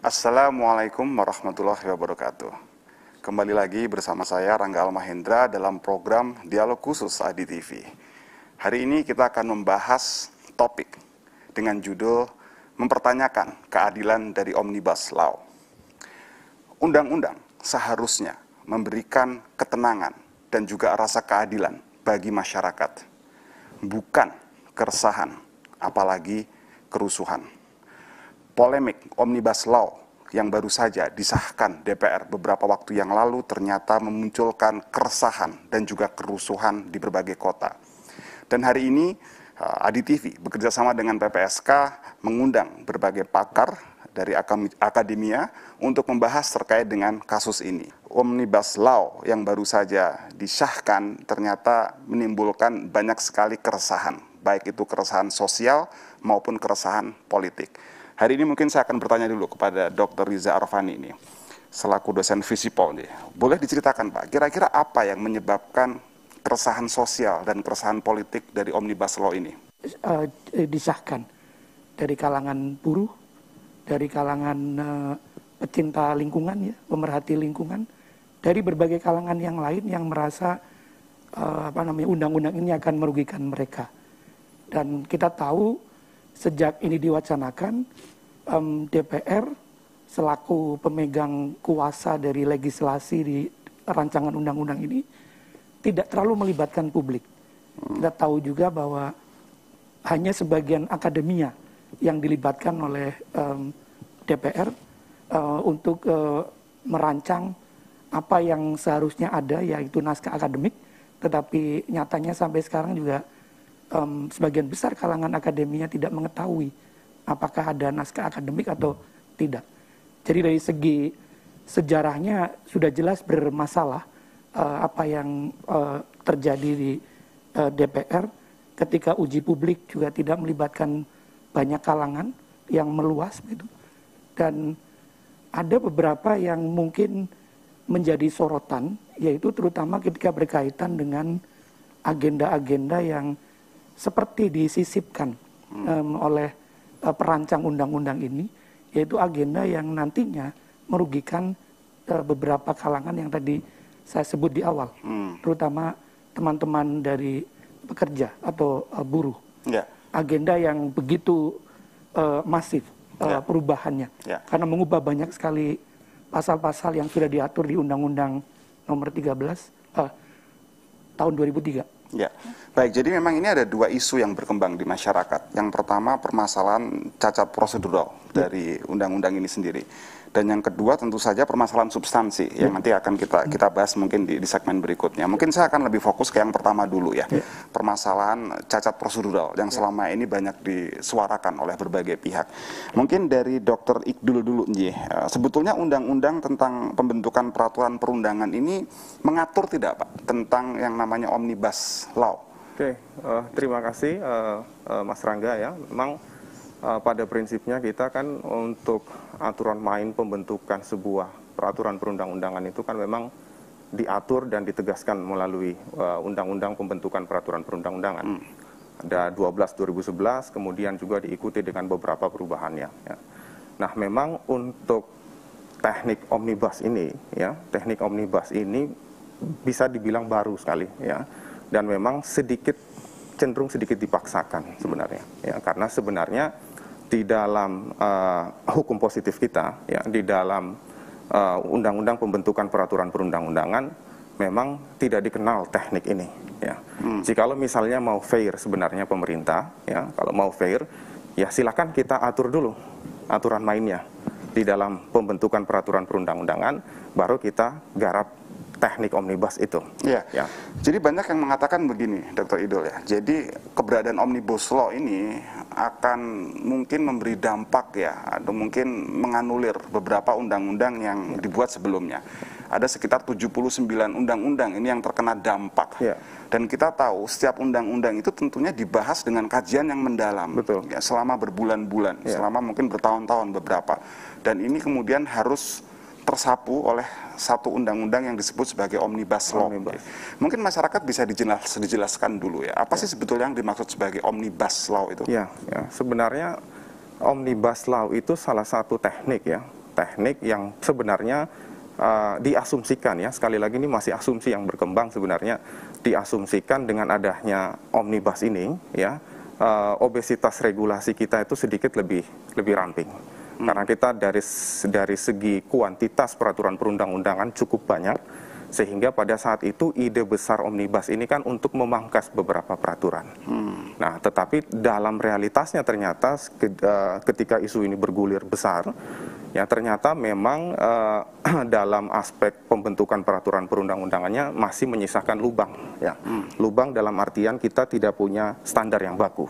Assalamualaikum warahmatullahi wabarakatuh. Kembali lagi bersama saya Rangga Almahendra dalam program Dialog Khusus ADI TV. Hari ini kita akan membahas topik dengan judul mempertanyakan keadilan dari Omnibus Law. Undang-undang seharusnya memberikan ketenangan dan juga rasa keadilan bagi masyarakat, bukan keresahan, apalagi kerusuhan. Polemik Omnibus Law yang baru saja disahkan DPR beberapa waktu yang lalu ternyata memunculkan keresahan dan juga kerusuhan di berbagai kota. Dan hari ini ADI TV bekerjasama dengan PPSK mengundang berbagai pakar dari akademia untuk membahas terkait dengan kasus ini. Omnibus Law yang baru saja disahkan ternyata menimbulkan banyak sekali keresahan, baik itu keresahan sosial maupun keresahan politik. Hari ini mungkin saya akan bertanya dulu kepada Dr. Riza Arfani ini, selaku dosen Visipol nih. Boleh diceritakan Pak, kira-kira apa yang menyebabkan keresahan sosial dan keresahan politik dari Omnibus Law ini? Disahkan dari kalangan buruh, dari kalangan pecinta lingkungan, ya, pemerhati lingkungan, dari berbagai kalangan yang lain yang merasa undang-undang ini akan merugikan mereka. Dan kita tahu sejak ini diwacanakan, DPR selaku pemegang kuasa dari legislasi di rancangan undang-undang ini tidak terlalu melibatkan publik. Kita tahu juga bahwa hanya sebagian akademia yang dilibatkan oleh DPR untuk merancang apa yang seharusnya ada, yaitu naskah akademik, tetapi nyatanya sampai sekarang juga sebagian besar kalangan akademia tidak mengetahui apakah ada naskah akademik atau tidak. Jadi dari segi sejarahnya sudah jelas bermasalah apa yang terjadi di DPR ketika uji publik juga tidak melibatkan banyak kalangan yang meluas gitu. Dan ada beberapa yang mungkin menjadi sorotan, yaitu terutama ketika berkaitan dengan agenda-agenda yang seperti disisipkan oleh perancang undang-undang ini, yaitu agenda yang nantinya merugikan beberapa kalangan yang tadi saya sebut di awal, terutama teman-teman dari pekerja atau buruh. Yeah. Agenda yang begitu masif perubahannya, karena mengubah banyak sekali pasal-pasal yang sudah diatur di Undang-Undang Nomor 13 tahun 2003. Ya, baik. Jadi memang ini ada dua isu yang berkembang di masyarakat. Yang pertama permasalahan cacat prosedural dari undang-undang ini sendiri, dan yang kedua tentu saja permasalahan substansi yang nanti akan kita bahas mungkin di segmen berikutnya. Mungkin saya akan lebih fokus ke yang pertama dulu ya, permasalahan cacat prosedural yang selama ini banyak disuarakan oleh berbagai pihak. Mungkin dari Dr. Ikdul dulu, sebetulnya undang-undang tentang pembentukan peraturan perundangan ini mengatur tidak Pak tentang yang namanya Omnibus Law? Oke, terima kasih Mas Rangga ya. Memang pada prinsipnya kita kan untuk aturan main pembentukan sebuah peraturan perundang-undangan itu kan memang diatur dan ditegaskan melalui Undang-Undang Pembentukan Peraturan Perundang-undangan. Ada 12/2011, kemudian juga diikuti dengan beberapa perubahannya. Ya. Nah, memang untuk teknik omnibus ini, ya, teknik omnibus ini bisa dibilang baru sekali, ya. Dan memang cenderung sedikit dipaksakan sebenarnya, ya, karena sebenarnya di dalam hukum positif kita, ya, di dalam Undang-Undang Pembentukan Peraturan Perundang-undangan memang tidak dikenal teknik ini, ya. Jikalau misalnya mau fair sebenarnya pemerintah, ya, kalau mau fair, ya silakan kita atur dulu aturan mainnya di dalam pembentukan peraturan perundang-undangan, baru kita garap teknik omnibus itu. Ya. Ya. Jadi banyak yang mengatakan begini, Dr. Idul ya. Jadi keberadaan Omnibus Law ini akan mungkin memberi dampak ya, atau mungkin menganulir beberapa undang-undang yang dibuat sebelumnya. Ada sekitar 79 undang-undang ini yang terkena dampak. Ya. Dan kita tahu setiap undang-undang itu tentunya dibahas dengan kajian yang mendalam. Betul. Ya, selama berbulan-bulan, selama mungkin bertahun-tahun beberapa. Dan ini kemudian harus tersapu oleh satu undang-undang yang disebut sebagai Omnibus Law. Mungkin masyarakat bisa dijelaskan dulu ya, apa sih sebetulnya yang dimaksud sebagai Omnibus Law itu? Ya, sebenarnya Omnibus Law itu salah satu teknik ya teknik yang sebenarnya diasumsikan, ya, sekali lagi ini masih asumsi yang berkembang, sebenarnya diasumsikan dengan adanya omnibus ini, ya, obesitas regulasi kita itu sedikit lebih ramping. Karena kita dari segi kuantitas peraturan perundang-undangan cukup banyak, sehingga pada saat itu ide besar omnibus ini kan untuk memangkas beberapa peraturan. Nah, tetapi dalam realitasnya ternyata ketika isu ini bergulir besar, ya ternyata memang dalam aspek pembentukan peraturan perundang-undangannya masih menyisakan lubang, ya. Lubang dalam artian kita tidak punya standar yang baku.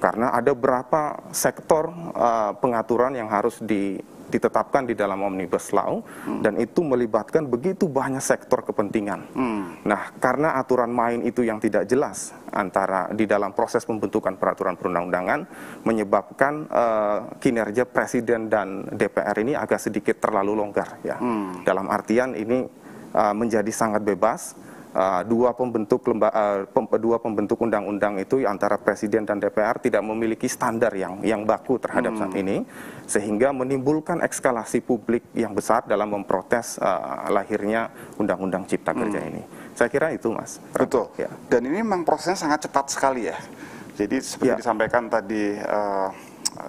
Karena ada beberapa sektor pengaturan yang harus ditetapkan di dalam Omnibus Law, dan itu melibatkan begitu banyak sektor kepentingan. Nah, karena aturan main itu yang tidak jelas antara di dalam proses pembentukan peraturan perundang-undangan, menyebabkan kinerja Presiden dan DPR ini agak sedikit terlalu longgar, ya. Dalam artian ini menjadi sangat bebas. Dua pembentuk undang-undang itu antara Presiden dan DPR tidak memiliki standar yang baku terhadap saat ini, sehingga menimbulkan ekskalasi publik yang besar dalam memprotes lahirnya Undang-Undang Cipta Kerja ini. Saya kira itu, Mas. Betul. Ya. Dan ini memang prosesnya sangat cepat sekali, ya. Jadi seperti disampaikan tadi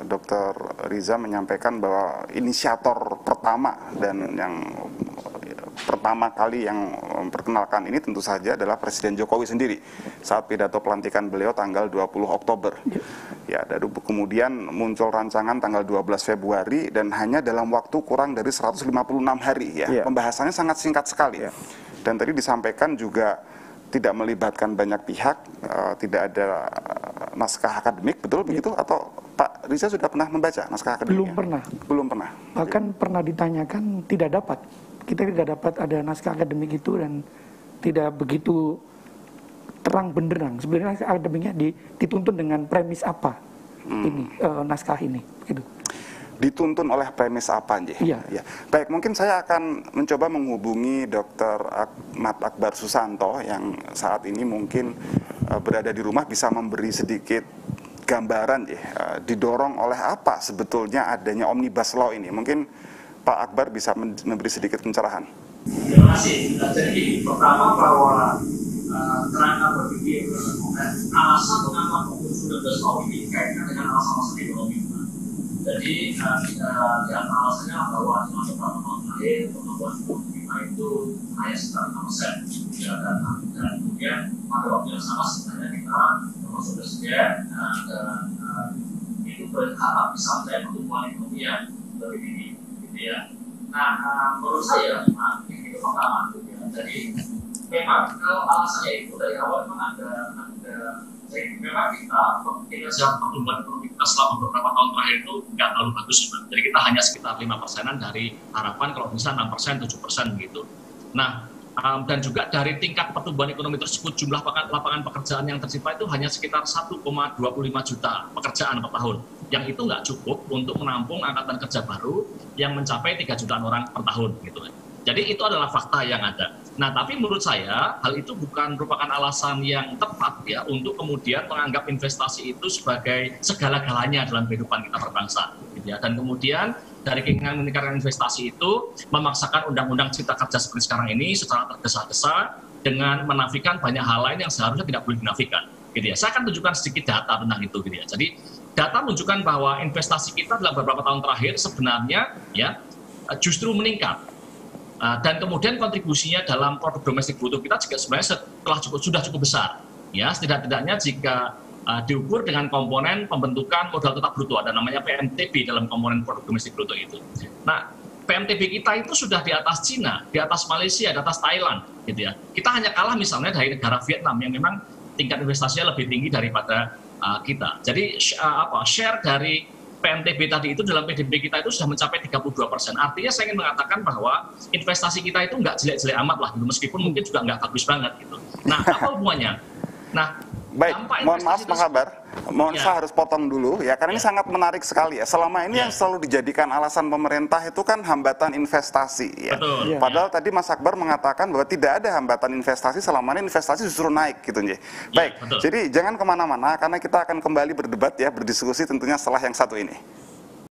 Dr. Riza menyampaikan bahwa inisiator pertama dan yang pertama kali yang memperkenalkan ini tentu saja adalah Presiden Jokowi sendiri saat pidato pelantikan beliau tanggal 20 Oktober. Ya, dan kemudian muncul rancangan tanggal 12 Februari dan hanya dalam waktu kurang dari 156 hari, ya. Pembahasannya sangat singkat sekali. Dan tadi disampaikan juga tidak melibatkan banyak pihak, tidak ada naskah akademik, betul begitu? Atau Pak Riza sudah pernah membaca naskah akademik? Belum pernah. Belum pernah. Bahkan pernah ditanyakan, tidak dapat. Kita tidak dapat ada naskah akademik itu dan tidak begitu terang benderang. Sebenarnya naskah akademiknya dituntun dengan premis apa ini naskah ini, gitu. Dituntun oleh premis apa, Nji? Iya. Ya. Baik, mungkin saya akan mencoba menghubungi Dr. Ahmad Akbar Susanto yang saat ini mungkin berada di rumah, bisa memberi sedikit gambaran, didorong oleh apa sebetulnya adanya Omnibus Law ini. Mungkin Pak Akbar bisa memberi sedikit pencerahan. Terima kasih. Jadi pertama bahwa kerangka berpikir alasan mengapa Omnibus Law ini dikaitkan dengan alasan-alasan ekonomi. Jadi di antara alasannya bahwa dalam beberapa tahun terakhir pertumbuhan ekonomi itu hanya sekitar 5%. Dan kemudian pada waktu yang sama sebenarnya kita termasuk Presiden dan itu berharap bisa mencapai pertumbuhan ekonomi yang lebih tinggi. Ya. Nah, menurut saya memang itu pertama. Ya. Jadi memang kalau alasannya itu dari awal memang ada jadi memang kita kinerja pertumbuhan ekonomi kita selama beberapa tahun terakhir itu nggak terlalu bagus. Jadi kita hanya sekitar 5%-an dari harapan kalau bisa 6%, 7% gitu. Nah, dan juga dari tingkat pertumbuhan ekonomi tersebut jumlah lapangan pekerjaan yang tercipta itu hanya sekitar 1,25 juta pekerjaan per tahun. Yang itu nggak cukup untuk menampung angkatan kerja baru yang mencapai 3 jutaan orang per tahun gitu. Jadi itu adalah fakta yang ada. Nah, tapi menurut saya hal itu bukan merupakan alasan yang tepat ya untuk kemudian menganggap investasi itu sebagai segala-galanya dalam kehidupan kita berbangsa. Gitu ya. Dan kemudian dari keinginan meningkatkan investasi itu memaksakan undang-undang cipta kerja seperti sekarang ini secara tergesa-gesa dengan menafikan banyak hal lain yang seharusnya tidak boleh dinafikan. Gitu ya. Saya akan tunjukkan sedikit data tentang itu. Gitu ya. Jadi data menunjukkan bahwa investasi kita dalam beberapa tahun terakhir sebenarnya ya justru meningkat. Dan kemudian kontribusinya dalam produk domestik bruto kita juga sebenarnya sudah cukup besar. Ya, setidak-tidaknya jika diukur dengan komponen pembentukan modal tetap bruto, ada namanya PMTB dalam komponen produk domestik bruto itu. Nah, PMTB kita itu sudah di atas Cina, di atas Malaysia, di atas Thailand, gitu ya. Kita hanya kalah misalnya dari negara Vietnam yang memang tingkat investasinya lebih tinggi daripada kita. Jadi share dari PMTB tadi itu dalam PDB kita itu sudah mencapai 32%. Artinya saya ingin mengatakan bahwa investasi kita itu nggak jelek-jelek amat lah, gitu. Meskipun mungkin juga nggak bagus banget gitu. Nah, apa hubungannya? Nah, baik, mohon maaf Pak Akbar, saya harus potong dulu ya, karena ini sangat menarik sekali ya. Selama ini yang selalu dijadikan alasan pemerintah itu kan hambatan investasi ya. Betul. Padahal tadi Mas Akbar mengatakan bahwa tidak ada hambatan investasi, selama ini investasi justru naik gitu Nji. Baik, jadi jangan kemana-mana karena kita akan kembali berdebat ya, berdiskusi tentunya setelah yang satu ini.